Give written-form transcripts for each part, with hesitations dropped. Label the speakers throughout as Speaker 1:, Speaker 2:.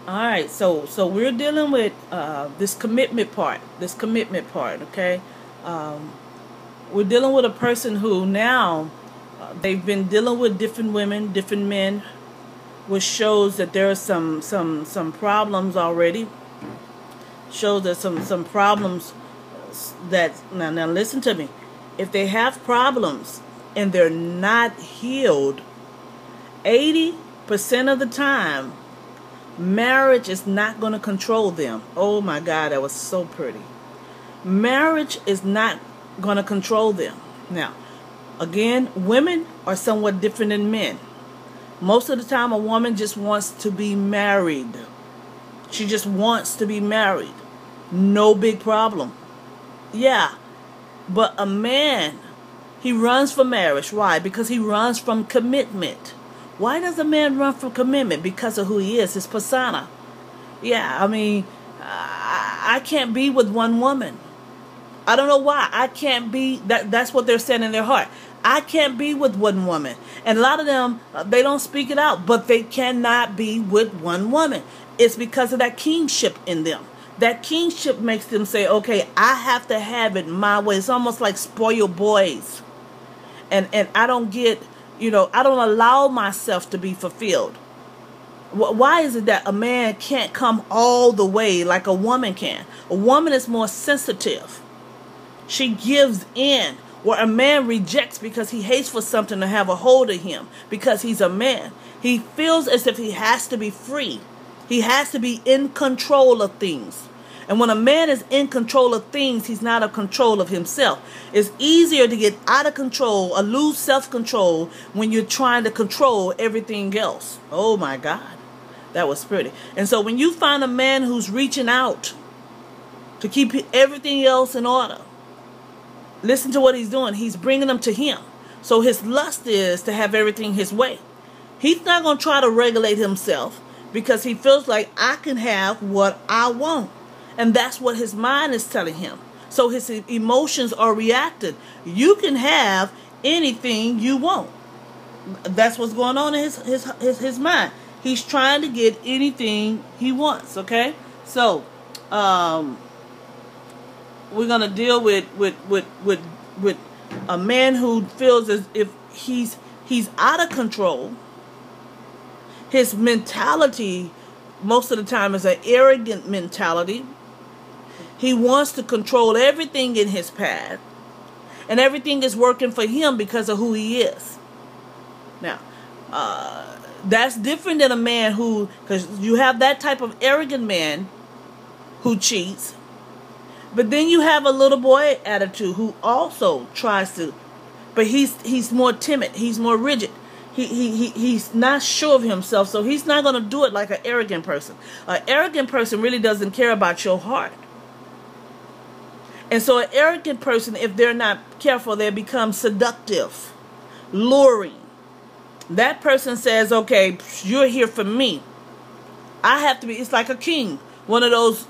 Speaker 1: All right, so we're dealing with this commitment part. Okay. Um, we're dealing with a person who now they've been dealing with different women, different men, which shows that there are some problems already. Shows that some problems that now listen to me. If they have problems and they're not healed, 80% of the time, marriage is not going to control them. Oh my God, that was so pretty. Marriage is not going to control them. Now, again, women are somewhat different than men. Most of the time, a woman just wants to be married. She just wants to be married. No big problem. Yeah, but a man, he runs from marriage. Why? Because he runs from commitment. Why does a man run from commitment? Because of who he is, his persona. Yeah, I mean, I can't be with one woman. I don't know why. I can't be, that's what they're saying in their heart. I can't be with one woman. And a lot of them, they don't speak it out, but they cannot be with one woman. It's because of that kingship in them. That kingship makes them say, okay, I have to have it my way. It's almost like spoiled boys. And I don't get, I don't allow myself to be fulfilled. Why is it that a man can't come all the way like a woman can? A woman is more sensitive. She gives in, where a man rejects because he hates for something to have a hold of him, because he's a man. He feels as if he has to be free. He has to be in control of things. And when a man is in control of things, he's not in control of himself. It's easier to get out of control or lose self-control when you're trying to control everything else. Oh my God, that was pretty. And so when you find a man who's reaching out to keep everything else in order, listen to what he's doing. He's bringing them to him. So his lust is to have everything his way. He's not going to try to regulate himself because he feels like I can have what I want. And that's what his mind is telling him. So his emotions are reacting. You can have anything you want. That's what's going on in his mind. He's trying to get anything he wants, okay? So, we're going to deal with a man who feels as if he's out of control. His mentality most of the time is an arrogant mentality. He wants to control everything in his path, and everything is working for him because of who he is. Now, that's different than a man who, because you have that type of arrogant man who cheats, but then you have a little boy attitude who also tries to, but he's more timid, he's more rigid. He's not sure of himself, so he's not going to do it like an arrogant person. An arrogant person really doesn't care about your heart. And so an arrogant person, if they're not careful, they become seductive, luring. That person says, okay, you're here for me. I have to be, it's like a king. One of those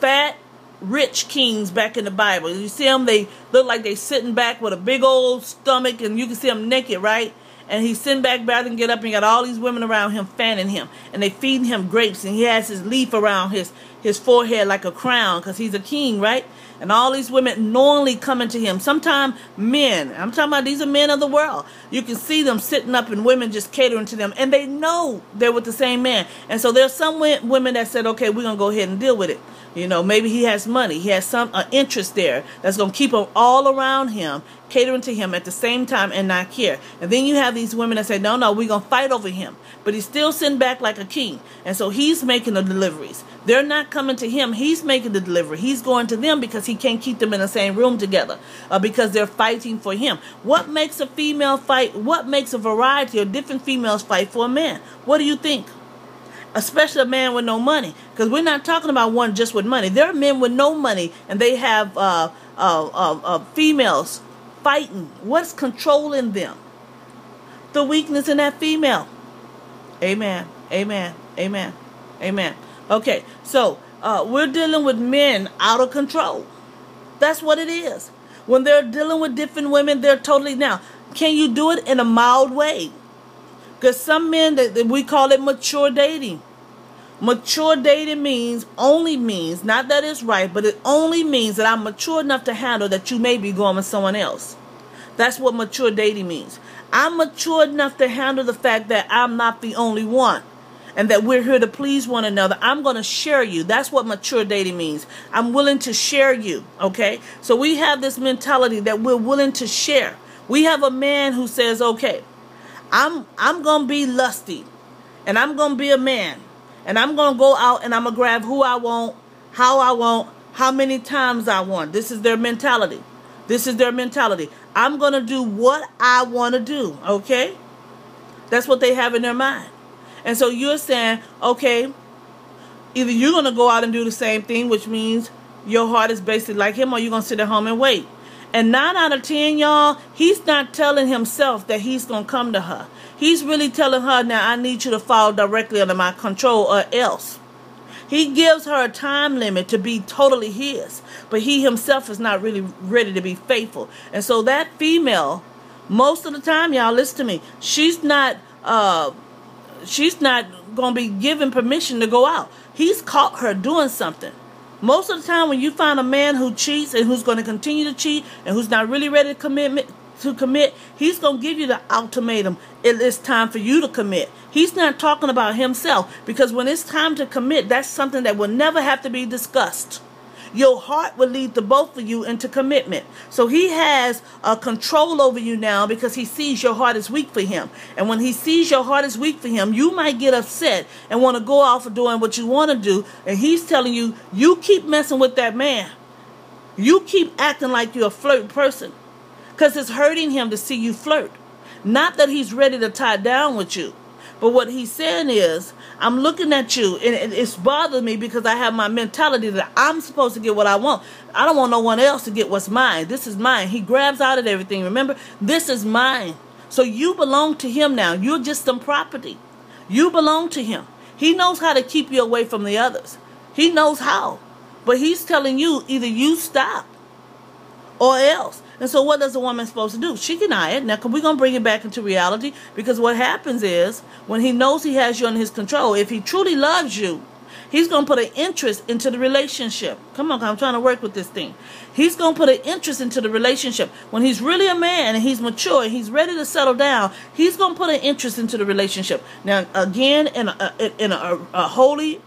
Speaker 1: fat, rich kings back in the Bible. You see them, they look like they sitting back with a big old stomach, and you can see them naked, right? And he's sitting back rather than get up, and got all these women around him fanning him. And they feeding him grapes, and he has his leaf around his forehead like a crown because he's a king, right? And all these women knowingly coming to him. Sometimes men, I'm talking about these are men of the world. You can see them sitting up and women just catering to them. And they know they're with the same man. And so there's some women that said, okay, we're going to go ahead and deal with it. Maybe he has money. He has some interest there that's going to keep them all around him, catering to him at the same time and not care. And then you have these women that say, no, we're going to fight over him. But he's still sitting back like a king. And so he's making the deliveries. They're not coming to him. He's making the delivery. He's going to them because he can't keep them in the same room together, because they're fighting for him. What makes a female fight? What makes a variety of different females fight for a man? What do you think? Especially a man with no money, because we're not talking about one just with money. There are men with no money, and they have females fighting. What's controlling them? The weakness in that female. Amen. Amen. Amen. Amen. Okay, so we're dealing with men out of control. That's what it is. When they're dealing with different women, they're totally, now, can you do it in a mild way? Because some men, that we call it mature dating. Mature dating only means, not that it's right, but it only means that I'm mature enough to handle that you may be going with someone else. That's what mature dating means. I'm mature enough to handle the fact that I'm not the only one and that we're here to please one another. I'm going to share you. That's what mature dating means. I'm willing to share you, okay? So we have this mentality that we're willing to share. We have a man who says, okay, I'm going to be lusty, and I'm going to be a man, and I'm going to go out and I'm going to grab who I want, how many times I want. This is their mentality. This is their mentality. I'm going to do what I want to do, okay? That's what they have in their mind. And so you're saying, okay, either you're going to go out and do the same thing, which means your heart is basically like him, or you're going to sit at home and wait. And 9 out of 10, y'all, he's not telling himself that he's going to come to her. He's really telling her, now I need you to fall directly under my control or else. He gives her a time limit to be totally his, but he himself is not really ready to be faithful. And so that female, most of the time, y'all, listen to me, she's not going to be given permission to go out. He's caught her doing something. Most of the time when you find a man who cheats and who's going to continue to cheat and who's not really ready to commit, he's going to give you the ultimatum. It's time for you to commit. He's not talking about himself, because when it's time to commit, that's something that will never have to be discussed. Your heart will lead the both of you into commitment. So he has control over you now because he sees your heart is weak for him. And when he sees your heart is weak for him, you might get upset and want to go off of doing what you want to do. And he's telling you, you keep messing with that man. You keep acting like you're a flirt person, because it's hurting him to see you flirt. Not that he's ready to tie down with you. But what he's saying is, I'm looking at you, and it's bothering me because I have my mentality that I'm supposed to get what I want. I don't want no one else to get what's mine. This is mine. He grabs out at everything. Remember, this is mine. So you belong to him now. You're just some property. You belong to him. He knows how to keep you away from the others. He knows how. But he's telling you, either you stop or else. And so what does a woman supposed to do? She can deny it. Now, we're going to bring it back into reality, because what happens is, when he knows he has you under his control, if he truly loves you, he's going to put an interest into the relationship. Come on, I'm trying to work with this thing. He's going to put an interest into the relationship. When he's really a man and he's mature and he's ready to settle down, he's going to put an interest into the relationship. Now, again, in a holy